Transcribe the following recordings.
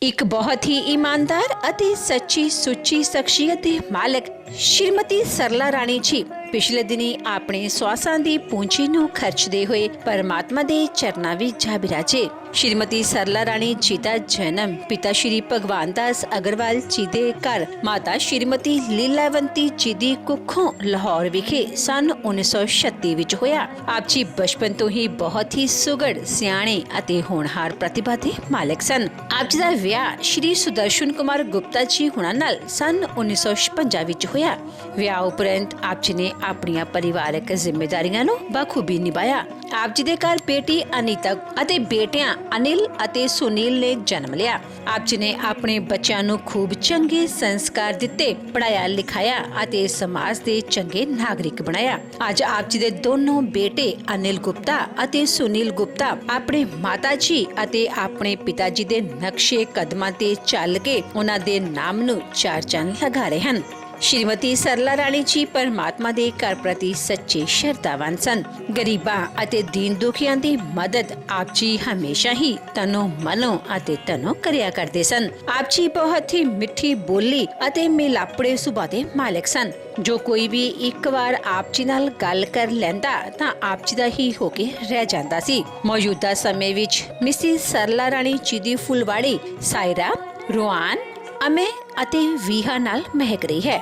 ਇੱਕ ਬਹੁਤ ਹੀ ਇਮਾਨਦਾਰ ਅਤੇ ਸੱਚੀ ਸੁੱਚੀ ਸ਼ਖਸੀਅਤ ਦੇ ਮਾਲਕ श्रीमती सरला राणी जी पिछले दिनी अपने स्वासां दी पूंजी नूं खर्चदे हुए परमात्मा दे चरनां विच जा बिराजे। श्रीमती सरला राणी जी दा जन्म पिता श्री भगवान दास अग्रवाल जी दे घर माता श्रीमती लीलावंती जी दी कुखों लाहौर विखे सन 1936 विच होया। आप जी बचपन तो ही बहुत ही सुगड़ सियाणे अते होनहार प्रतिभा दे मालिक सन। आप जी दा विआह श्री सुदर्शन कुमार गुप्ता जी हुणां नाल सन 1956 विच होया। विआह उपरंत आप जी ने अपनियां परिवारक जिम्मेदारियां नूं बखूबी निभाया। आप जी दे घर बेटी अनीता अते बेटियां अनिल अते सुनील ने जन्म लिया। आप जी ने अपने बच्चों नूं खूब चंगे संस्कार दिते, पढ़ाया लिखाया अते समाज दे चंगे नागरिक बनाया। आज आप जी दे दोनों बेटे अनिल गुप्ता अते सुनील गुप्ता अपने माता जी अते अपने पिता जी दे नक्शे कदमां ते चल के उन्हां दे नाम नूं चार चंद लगा रहे हैं। श्रीमती सरला राणी जी परमात्मा दे घर प्रति सच्चे श्रद्धावान सन। गरीबां अते दीन दुखियां दी मदद आप जी हमेशा ही तनो मनो अते तनो करिया करते सन। आप जी बहुत ही मिठी बोली अते मिलापड़े सुभाਅ दे मालिक सन। जो कोई भी एक बार आप जी नाल गल कर लैंदा तां आप जी दा ही होके रह जांदा सी। मौजूदा समय विच मिसिस सरला राणी जी दी फुलवाड़ी सायरा, रोआन, अमे अते वीहा नाल महक रही है।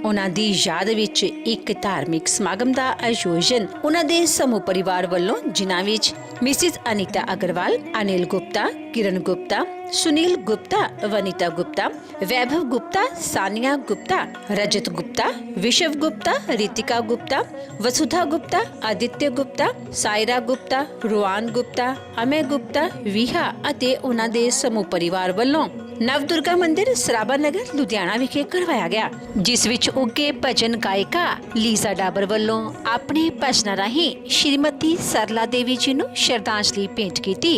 उन्हां दी याद विच एक धार्मिक समागम दा आयोजन उन्हां दे समूह परिवार वल्लों जिन्हां विच मिसिस अनीता अग्रवाल, अनिल गुप्ता, किरण गुप्ता, सुनील गुप्ता, वनीता गुप्ता, वैभव गुप्ता, सानिया गुप्ता, रजत गुप्ता, विशव गुप्ता, रितिका गुप्ता, वसुधा गुप्ता, आदित्य गुप्ता, सायरा गुप्ता, रोआन गुप्ता, अमय गुप्ता, वीहा अते उन्हां दे समूह परिवार वल्लों नवदुर्गा मंदिर सराबा नगर लुधियाना विखे करवाया गया, जिस विच उगे भजन गायिका लीजा डाबर वल्लों अपने भजनां राहीं श्रीमती सरला देवी जी नूं श्रद्धांजलि भेंट कीती।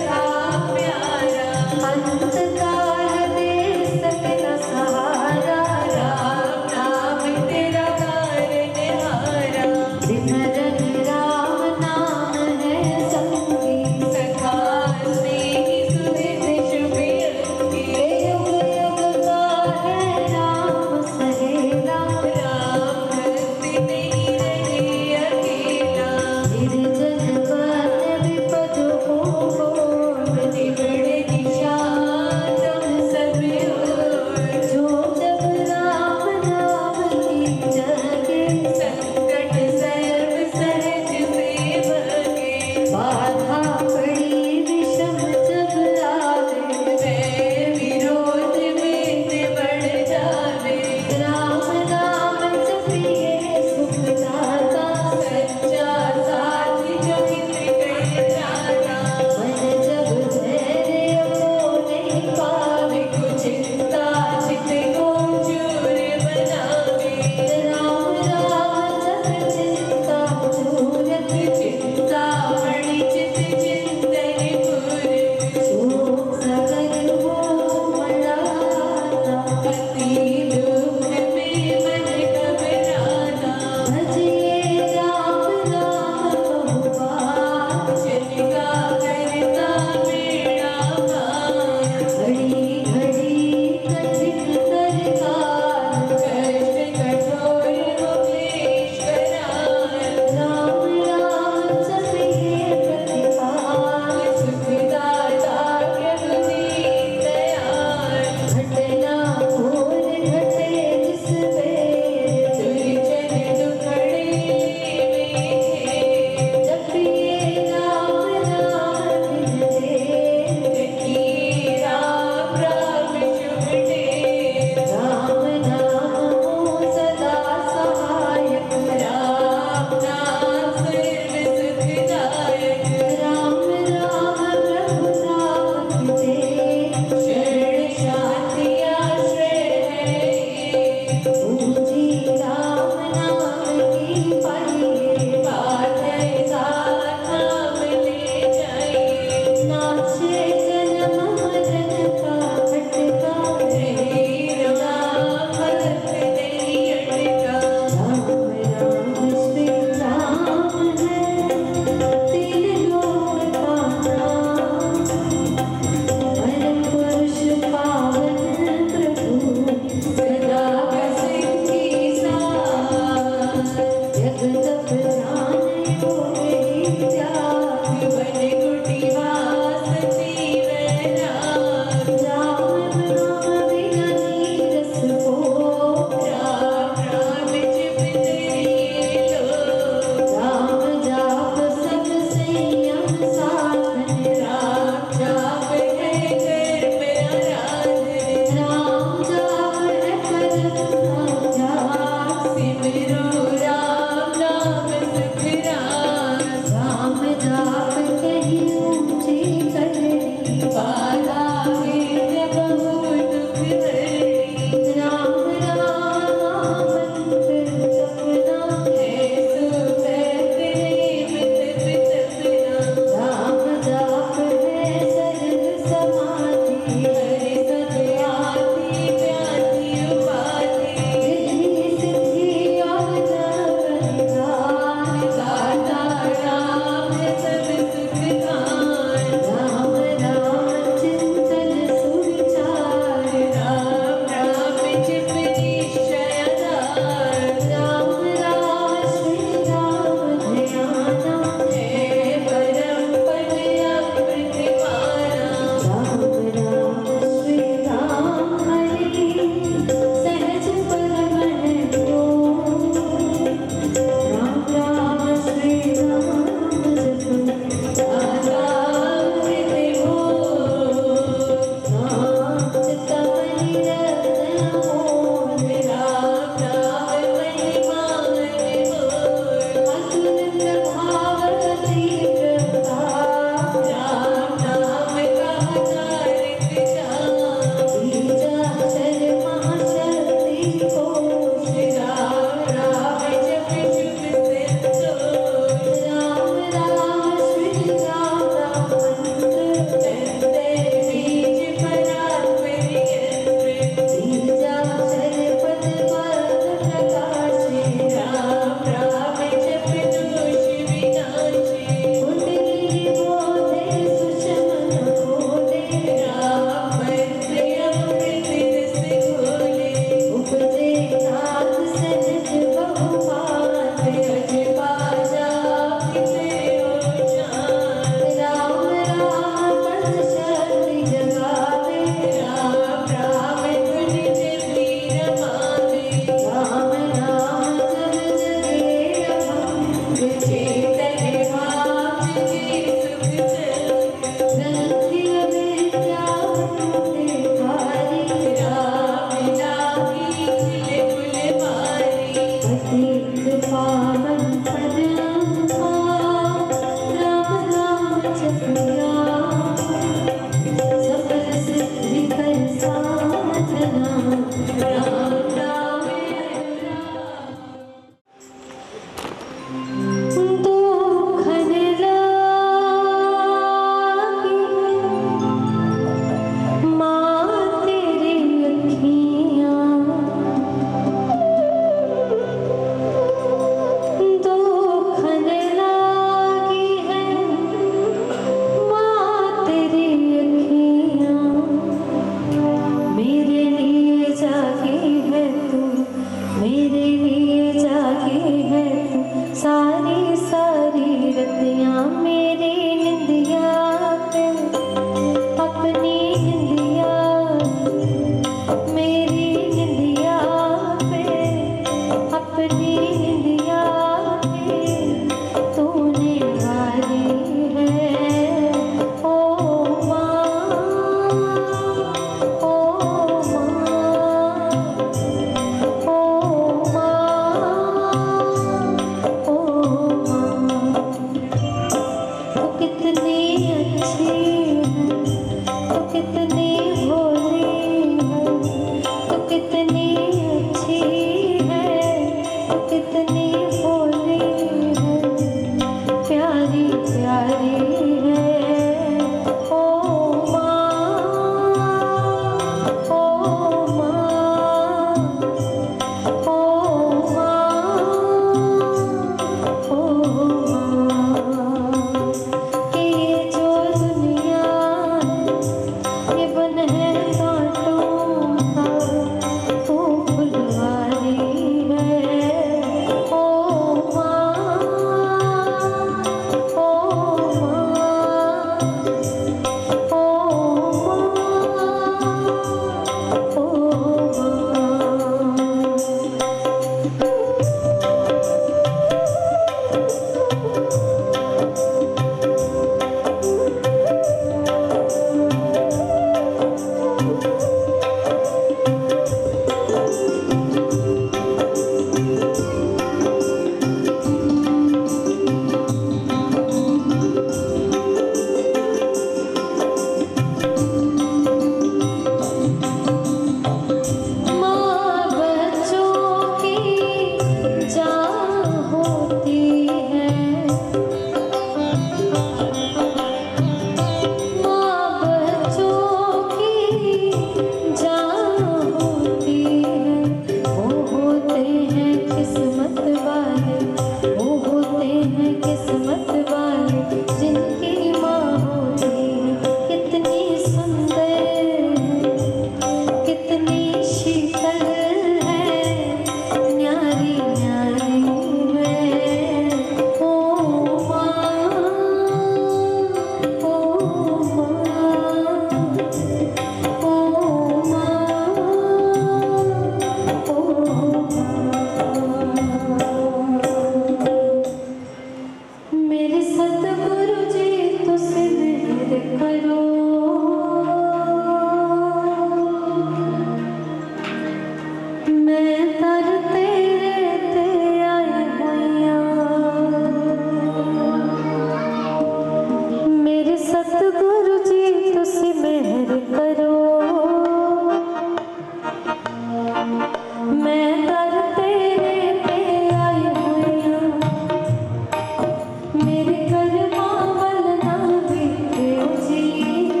मेरे घर मावल ना बीते जी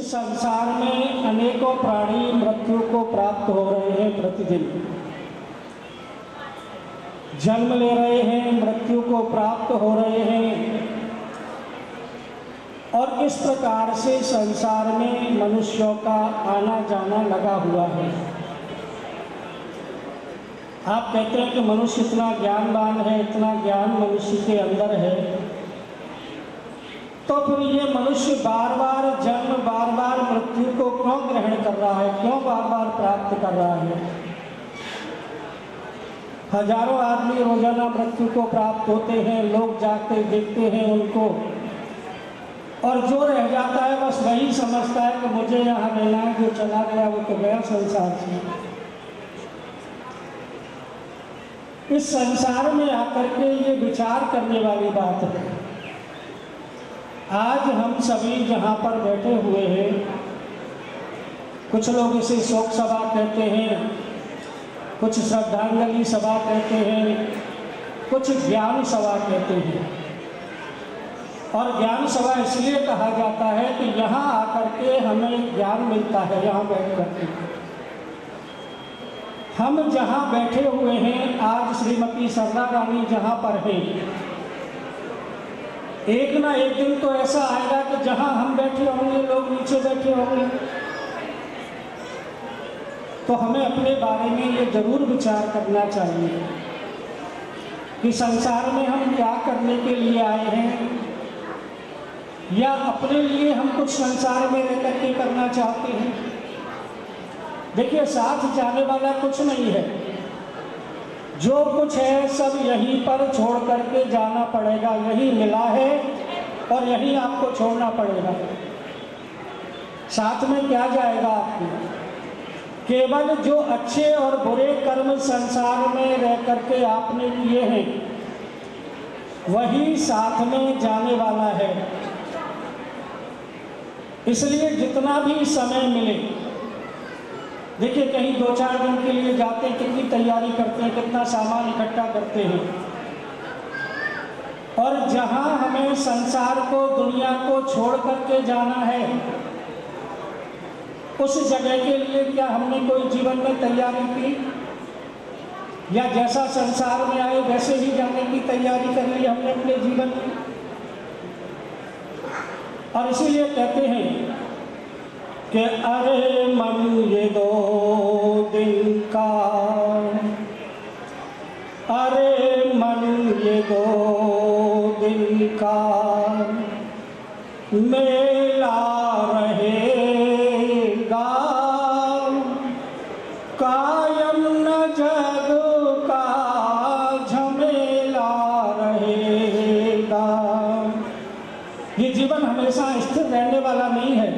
संसार में अनेकों प्राणी मृत्यु को प्राप्त हो रहे हैं प्रतिदिन, जन्म ले रहे हैं, मृत्यु को प्राप्त हो रहे हैं। और इस प्रकार से संसार में मनुष्यों का आना जाना लगा हुआ है। आप कहते हैं कि मनुष्य इतना ज्ञानवान है, इतना ज्ञान मनुष्य के अंदर है, तो फिर ये मनुष्य बार बार जन्म, बार बार मृत्यु को क्यों ग्रहण कर रहा है, क्यों बार बार प्राप्त कर रहा है? हजारों आदमी रोजाना मृत्यु को प्राप्त होते हैं, लोग जाते देखते हैं उनको, और जो रह जाता है बस वही समझता है कि मुझे यहाँ रहना है, जो चला गया वो तो गया संसार से। इस संसार में आकर के ये विचार करने वाली बात है। आज हम सभी जहाँ पर बैठे हुए हैं, कुछ लोग इसे शोक सभा कहते हैं, कुछ श्रद्धांजलि सभा कहते हैं, कुछ ज्ञान सभा कहते हैं। और ज्ञान सभा इसलिए कहा जाता है कि यहाँ आकर के हमें ज्ञान मिलता है। यहाँ बैठ करके हम जहाँ बैठे हुए हैं, आज श्रीमती सरला रानी जहाँ पर है, एक ना एक दिन तो ऐसा आएगा कि जहाँ हम बैठे होंगे लोग नीचे बैठे होंगे। तो हमें अपने बारे में ये जरूर विचार करना चाहिए कि संसार में हम क्या करने के लिए आए हैं, या अपने लिए हम कुछ संसार में रह करके करना चाहते हैं। देखिए, साथ जाने वाला कुछ नहीं है, जो कुछ है सब यहीं पर छोड़ करके जाना पड़ेगा। यही मिला है और यही आपको छोड़ना पड़ेगा। साथ में क्या जाएगा आपको? केवल जो अच्छे और बुरे कर्म संसार में रह करके आपने किए हैं, वही साथ में जाने वाला है। इसलिए जितना भी समय मिले, देखिए कहीं 2-4 दिन के लिए जाते हैं, कितनी तैयारी करते हैं, कितना सामान इकट्ठा करते हैं। और जहां हमें संसार को, दुनिया को छोड़ करके जाना है, उस जगह के लिए क्या हमने कोई जीवन में तैयारी की, या जैसा संसार में आए वैसे ही जाने की तैयारी कर ली हमने अपने जीवन में? और इसीलिए कहते हैं कि अरे मन ये 2 दिन का, अरे मन ये 2 दिन का मेला रहेगा, कायम न जग का झमेला रहेगा। ये जीवन हमेशा स्थिर रहने वाला नहीं है।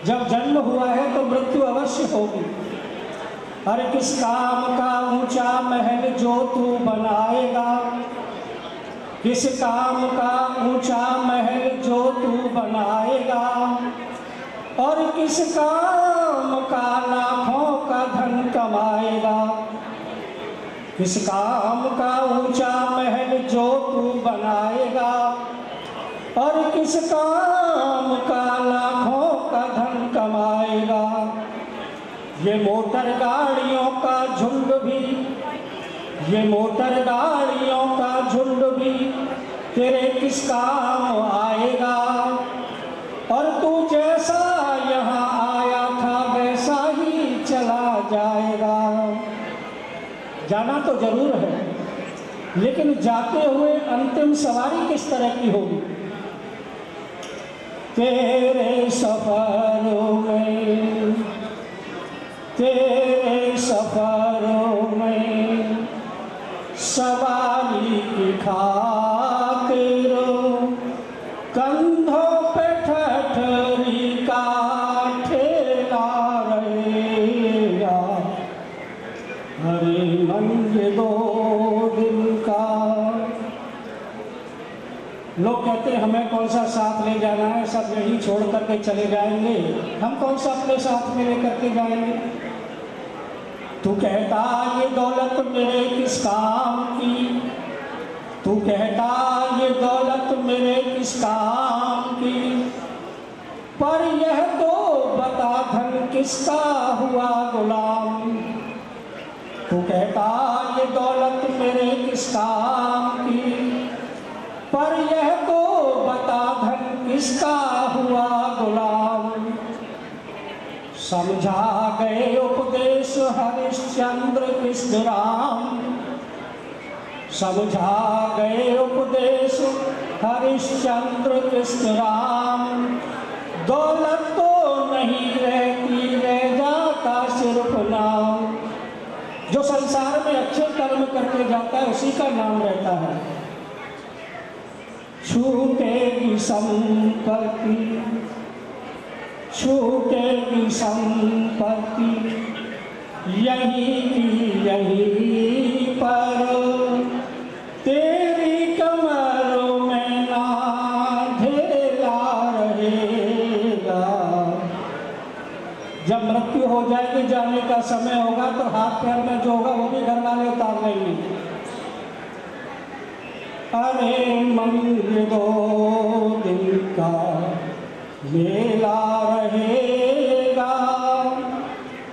जब जन्म हुआ है तो मृत्यु अवश्य होगी। अरे किस काम का ऊंचा महल जो तू बनाएगा, किस काम का ऊंचा महल जो तू बनाएगा, और किस काम का लाखों का धन कमाएगा। किस काम का ऊंचा महल जो तू बनाएगा, और किस काम का लाखों का धन कमाएगा। ये मोटर गाड़ियों का झुंड भी, ये मोटर गाड़ियों का झुंड भी तेरे किस काम आएगा। और तू जैसा यहाँ आया था वैसा ही चला जाएगा। जाना तो जरूर है, लेकिन जाते हुए अंतिम सवारी किस तरह की होगी? तेरे सफरों में, तेरे सफरों में सवारी की खातिर कंधों पे ठठरी का ठेला रहेगा। हरे मन ये 2 दिन का। लोग कहते हैं हमें कौन सा साथ ले जाना है, सब यही छोड़ करके चले जाएंगे, हम कौन सा अपने साथ में लेकर के जाएंगे। तू कहता ये दौलत मेरे किस काम की, तू कहता ये दौलत मेरे किस काम की, पर यह तो बता धन किसका हुआ गुलाम। तू कहता ये दौलत मेरे किस काम की, पर यह तो बता धन किसका हुआ गुलाम। समझा गए उपदेश हरिश्चंद्र कृष्ण राम, समझा गए उपदेश हरिश्चंद्र कृष्ण राम। दौलत तो नहीं रहती, रह जाता सिर्फ नाम। जो संसार में अच्छे कर्म करके जाता है उसी का नाम रहता है। छूटेगी संपत्ति, छूटेगी संपत्ति यहीं की यहीं पर, तेरी कमरों में ना ढेला रहेगा। जब मृत्यु हो जाएगी, जाने का समय होगा, तो हाथ पैर में जो होगा वो भी घर वाले उतार लेंगे। अरे मन ये 2 दिन का मेला रहेगा,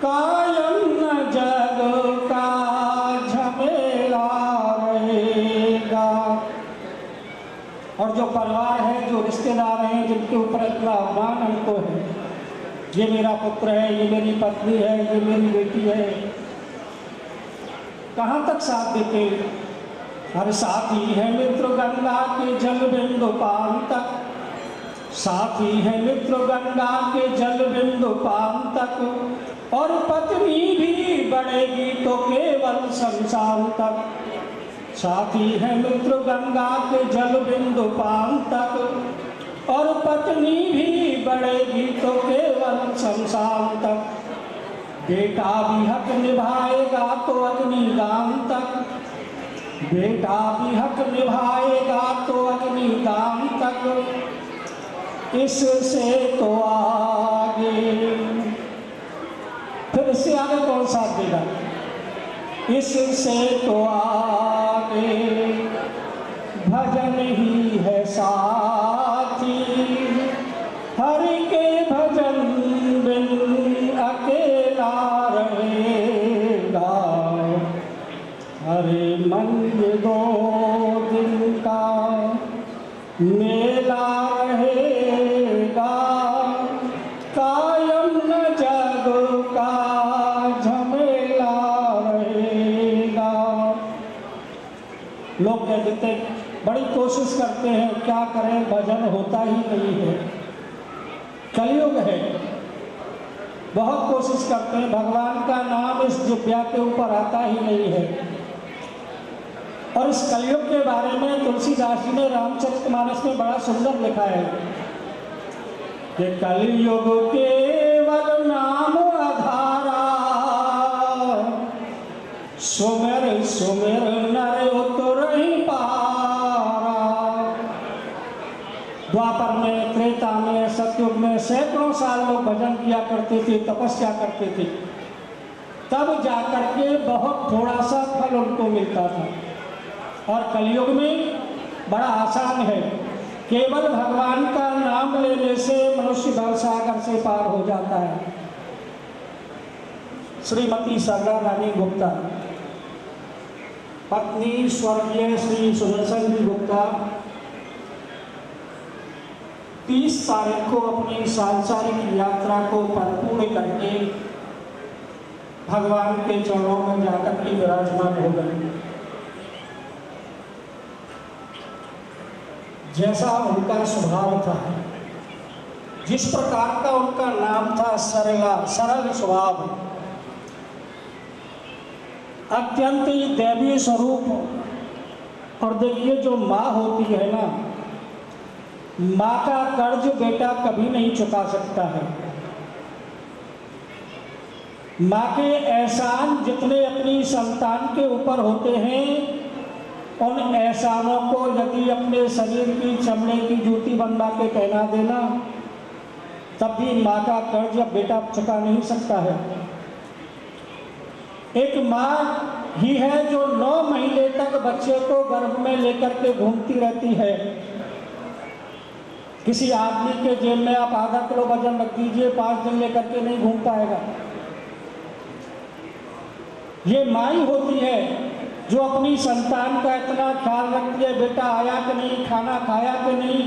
कायम न जग का झमेला रहेगा। और जो परिवार है, जो रिश्तेदार हैं, जिनके ऊपर इतना अभिमान हमको है, ये मेरा पुत्र है, ये मेरी पत्नी है, ये मेरी बेटी है, कहाँ तक साथ देते। हर साथी है मित्र गंगा के जल बिंदु पान तक, साथी है मित्र गंगा के जल बिंदु पान तक। और पत्नी भी बढ़ेगी तो केवल शमशान तक। साथी है मित्र गंगा के जल बिंदु पान तक, और पत्नी भी बढ़ेगी तो केवल शमशान तक। बेटा भी हक निभाएगा तो अग्निदान तक, बेटा भी हक निभाएगा तो अग्निदान तक। इससे तो आगे, फिर इससे आगे कौन साथ देगा। इससे तो आगे भजन ही है साथी, हरि के भजन बिन अकेला रहेगा। हरे मन ये 2 दिन का मेला रहेगा, कायम न जग का झमेला रहेगा। लोग कहते बड़ी कोशिश करते हैं, क्या करें, भजन होता ही नहीं है। कलयुग है, बहुत कोशिश करते हैं, भगवान का नाम इस जिह्वा के ऊपर आता ही नहीं है। और इस कलयुग के बारे में तुलसीदास जी ने रामचरितमानस में बड़ा सुंदर लिखा है कि कलयुग केवल नाम आधारा, सुमिर सुमिर नर उतरहि पारा। द्वापर में, त्रेता में, सतयुग में सैकड़ों साल लोग भजन किया करते थे, तपस्या करते थे, तब जाकर के बहुत थोड़ा सा फल उनको मिलता था। और कलयुग में बड़ा आसान है, केवल भगवान का नाम लेने से मनुष्य भवसागर से पार हो जाता है। श्रीमती सरला रानी गुप्ता, पत्नी स्वर्गीय श्री सुदर्शन जी गुप्ता, 30 तारीख को अपनी सांसारिक यात्रा को परिपूर्ण करके भगवान के चरणों में जाकर के विराजमान हो गए। जैसा उनका स्वभाव था, जिस प्रकार का उनका नाम था, सरल स्वभाव, अत्यंत ही दैवीय स्वरूप। और देखिए, जो माँ होती है ना, माँ का कर्ज बेटा कभी नहीं चुका सकता है। माँ के एहसान जितने अपनी संतान के ऊपर होते हैं, उन एहसानों को यदि अपने शरीर की चमड़े की जूती बनवा के पहना देना, तब भी माँ का कर्ज अब बेटा चुका नहीं सकता है। एक माँ ही है जो 9 महीने तक बच्चे को गर्भ में लेकर के घूमती रहती है, किसी आदमी के जेब में आप आधा किलो वजन रख दीजिए, 5 दिन लेकर के नहीं घूम पाएगा। ये माई होती है जो अपनी संतान का इतना ख्याल रखती है, बेटा आया कि नहीं, खाना खाया कि नहीं,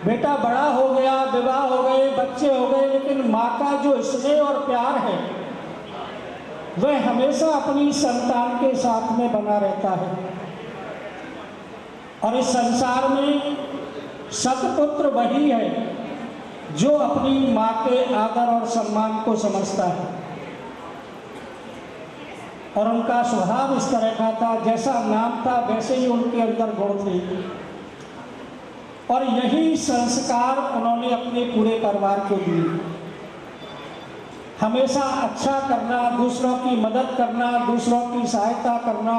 बेटा बड़ा हो गया, विवाह हो गए, बच्चे हो गए, लेकिन माँ का जो स्नेह और प्यार है वह हमेशा अपनी संतान के साथ में बना रहता है। और इस संसार में सतपुत्र वही है जो अपनी माँ के आदर और सम्मान को समझता है। और उनका स्वभाव इस तरह का था, जैसा नाम था वैसे ही उनके अंदर गुण थे। और यही संस्कार उन्होंने अपने पूरे परिवार को दिए। हमेशा अच्छा करना, दूसरों की मदद करना, दूसरों की सहायता करना।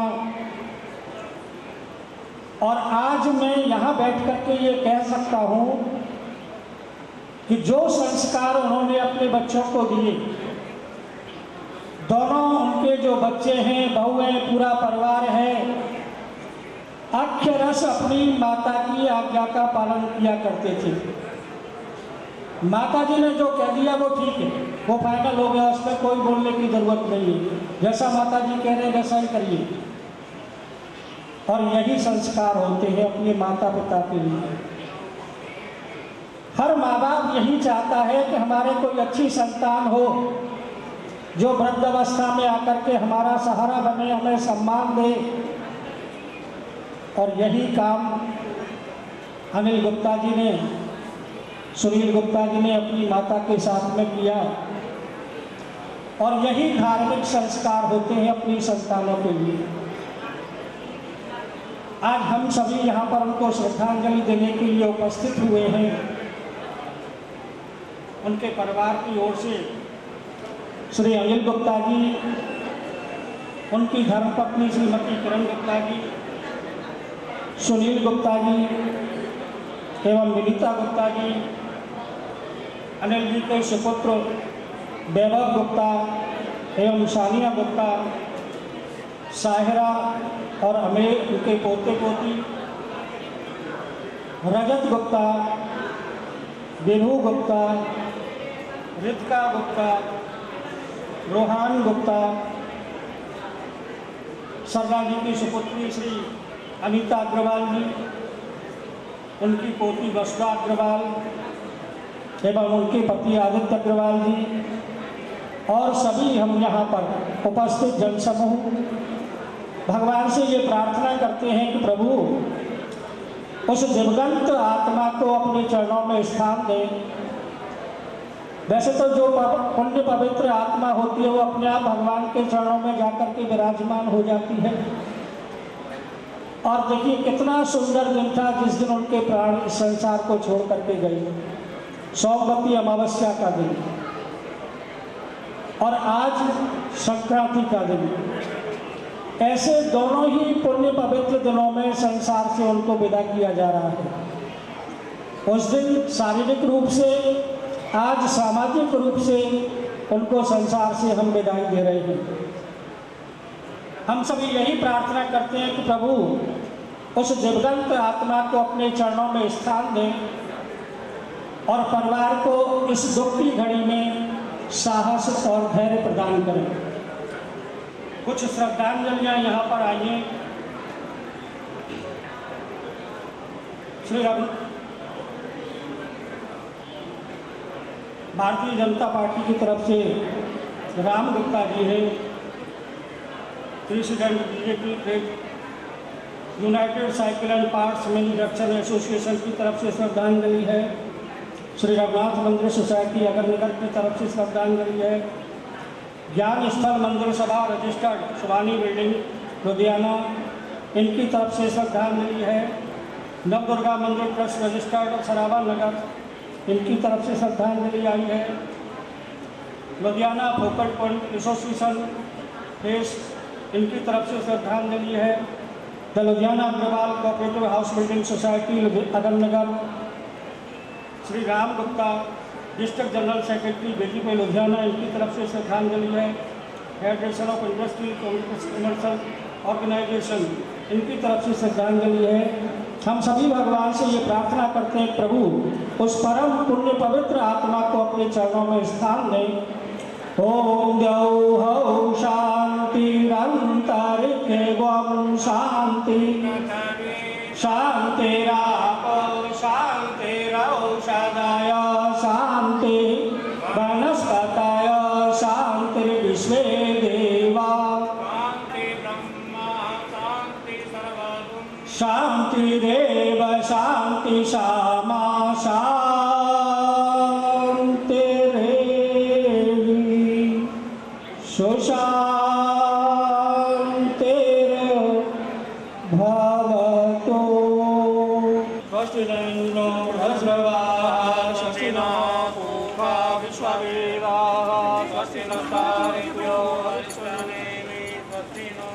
और आज मैं यहाँ बैठ करके ये कह सकता हूँ कि जो संस्कार उन्होंने अपने बच्चों को दिए, दोनों उनके जो बच्चे हैं, बहू हैं, पूरा परिवार है, अक्षरश अपनी माता की आज्ञा का पालन किया करते थे। माता जी ने जो कह दिया वो ठीक है, वो फाइनल हो गया, उसमें कोई बोलने की जरूरत नहीं है। जैसा माता जी कह रहे हैं वैसा ही करिए। और यही संस्कार होते हैं अपने माता पिता के लिए। हर माँ बाप यही चाहता है कि हमारे कोई अच्छी संतान हो जो वृद्धावस्था में आकर के हमारा सहारा बने, हमें सम्मान दे। और यही काम अनिल गुप्ता जी ने, सुनील गुप्ता जी ने अपनी माता के साथ में किया। और यही धार्मिक संस्कार होते हैं अपनी संतानों के लिए। आज हम सभी यहाँ पर उनको श्रद्धांजलि देने के लिए उपस्थित हुए हैं। उनके परिवार की ओर से श्री अनिल गुप्ता जी, उनकी धर्मपत्नी श्रीमती किरण गुप्ता जी, सुनील गुप्ता जी एवं विनीता गुप्ता जी, अनिल जी के सुपुत्र वैभव गुप्ता एवं सानिया गुप्ता, साहिरा और अमेर उनके पोते पोती, रजत गुप्ता, बिरहू गुप्ता, रितिका गुप्ता, रोहान गुप्ता, सरला जी की सुपुत्री श्री अनीता अग्रवाल जी, उनकी पोती वसुधा अग्रवाल एवं उनके पति आदित्य अग्रवाल जी और सभी हम यहाँ पर उपस्थित जनसमूह भगवान से ये प्रार्थना करते हैं कि प्रभु उस दिवंगत आत्मा को अपने चरणों में स्थान दें। वैसे तो जो पुण्य पवित्र आत्मा होती है वो अपने आप भगवान के चरणों में जाकर के विराजमान हो जाती है। और देखिए कितना सुंदर दिन था जिस दिन उनके प्राण इस संसार को छोड़ करके गए, सौमवती अमावस्या का दिन और आज संक्रांति का दिन। ऐसे दोनों ही पुण्य पवित्र दिनों में संसार से उनको विदा किया जा रहा है। उस दिन शारीरिक रूप से, आज सामाजिक रूप से उनको संसार से हम विदाई दे रहे हैं। हम सभी यही प्रार्थना करते हैं कि प्रभु उस दिवंगत आत्मा को अपने चरणों में स्थान दें और परिवार को इस दुख की घड़ी में साहस और धैर्य प्रदान करें। कुछ श्रद्धांजलियाँ यहाँ पर आइए। श्री भारतीय जनता पार्टी की तरफ से राम गुप्ता जी हैं, president BJP United cycle and parts manufacture association की तरफ से श्रद्धांजलि है। श्री रघुनाथ मंदिर सोसाइटी अगरनगर की तरफ से श्रद्धांजलि है। ज्ञान स्थल मंदिर सभा रजिस्टर्ड सुबानी बिल्डिंग लुधियाना, इनकी तरफ से श्रद्धांजलि है। नवदुर्गा मंदिर ट्रस्ट रजिस्टर्ड सरावा नगर, इनकी तरफ से श्रद्धांजलि आई है। लुधियाना फोकट पॉइंट एसोसिएशन फेस, इनकी तरफ से श्रद्धांजलि है। The Ludhiana Agarwal cooperative house building society Agar Nagar, Shri Ram Gupta district general secretary BJP Ludhiana, इनकी तरफ से श्रद्धांजलि है। Federation of industry communication organisation इनकी तरफ से श्रद्धांजलि है। हम सभी भगवान से ये प्रार्थना करते हैं, प्रभु उस परम पुण्य पवित्र आत्मा को अपने चरणों में स्थान दें। ओम द्यौ हौ शांतिरन्तरिक्षं शांति शांतिरापो शांतिरौषधय शांति वनस्पतय शांतिर्विश्वे देवा शांतिरेव शांति शामा शांतिरेवि सुशांतिर्भवतु। स्वस्ति न इन्द्रो बृहस्पतिः स्वस्ति न पूर्वा विश्ववेदाः स्वस्ति नस्तारिभ्यो अरिष्टनेमि स्वस्ति नो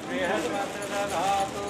बृहस्पतिर्दधातु।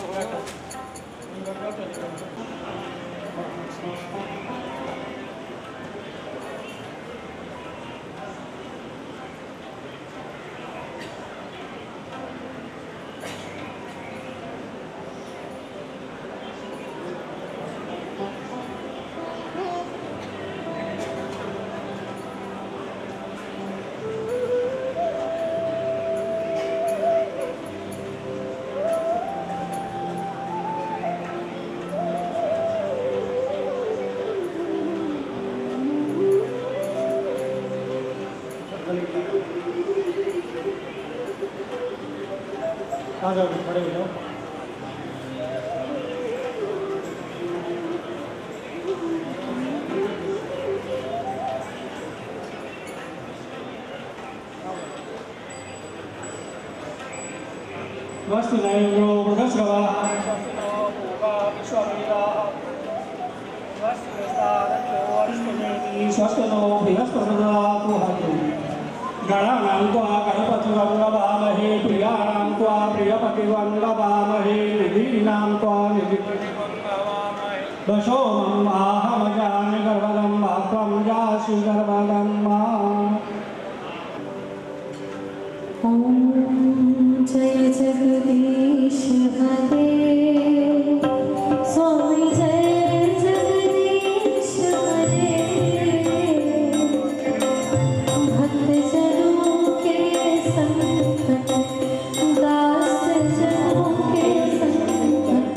आ जाओ, खड़े हो जाओ। स्वस्ति न इन्द्रो बृहस्पतिः स्वस्ति नो पूर्वा विश्ववेदाः स्वस्ति नस्तारिभ्यो अरिष्टनेमि स्वस्ति नो बृहस्पतिर्दधातु। गणानां त्वा गणपतिवन्दभामहे प्रियाणां त्वा प्रियपतिवन्दभामहे निधीनां त्वा निधिपतिवन्दभामहे। दशोमं आहमजामि गर्वदं वा त्वं जासि गर्वदं मा। ॐ जय जगदीश हरे स्वामी जय जगदीश हरे भक्तजनों के संकट दासजनों के संकट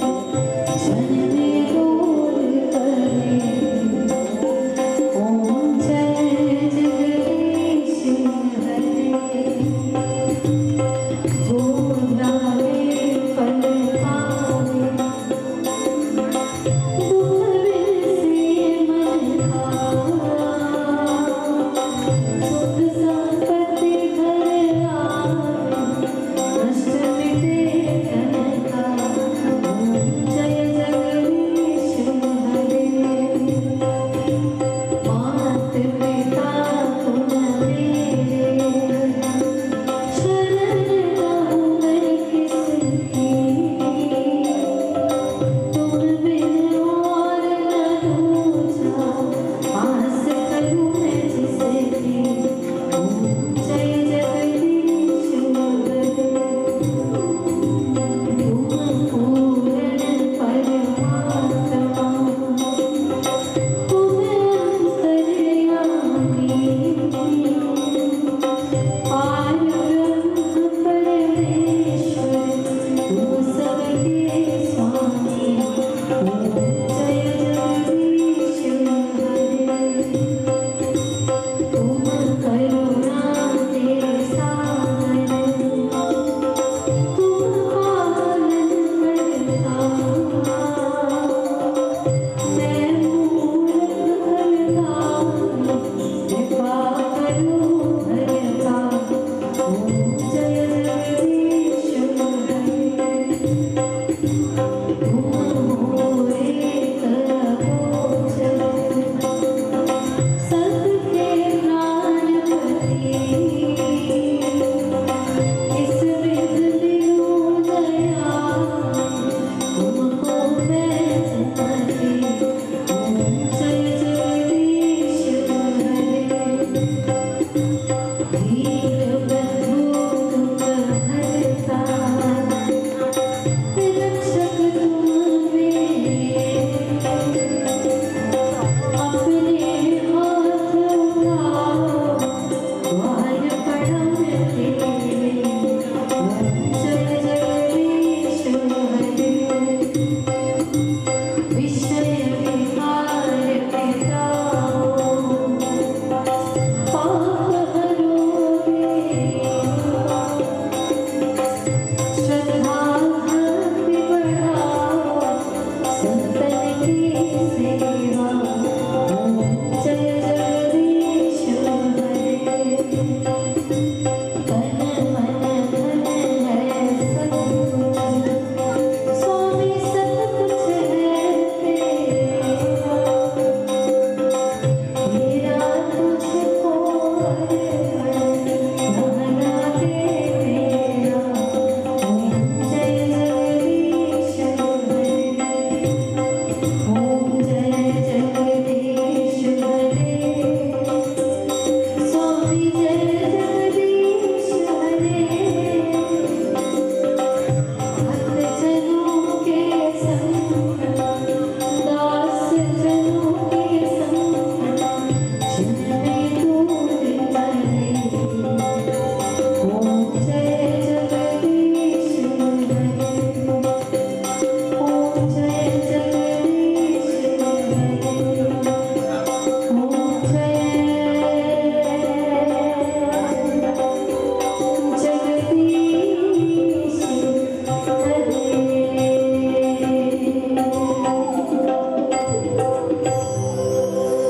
जन में दूर करे। ॐ जय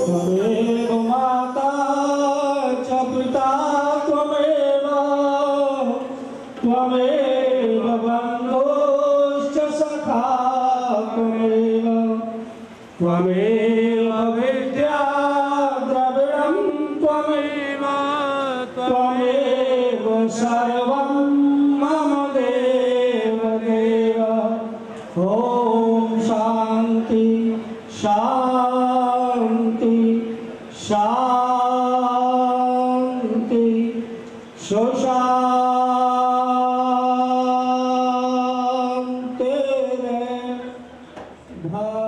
त्वमेव माता च पिता त्वमेव त्वमेव बन्धुश्च सखा त्वमेव त्वमेव विद्या द्रविणं त्वमेव त्वमेव सर्वं मम देव देव। ॐ शान्ति शान्ति शान्ति सुशान्तिर्भवतु।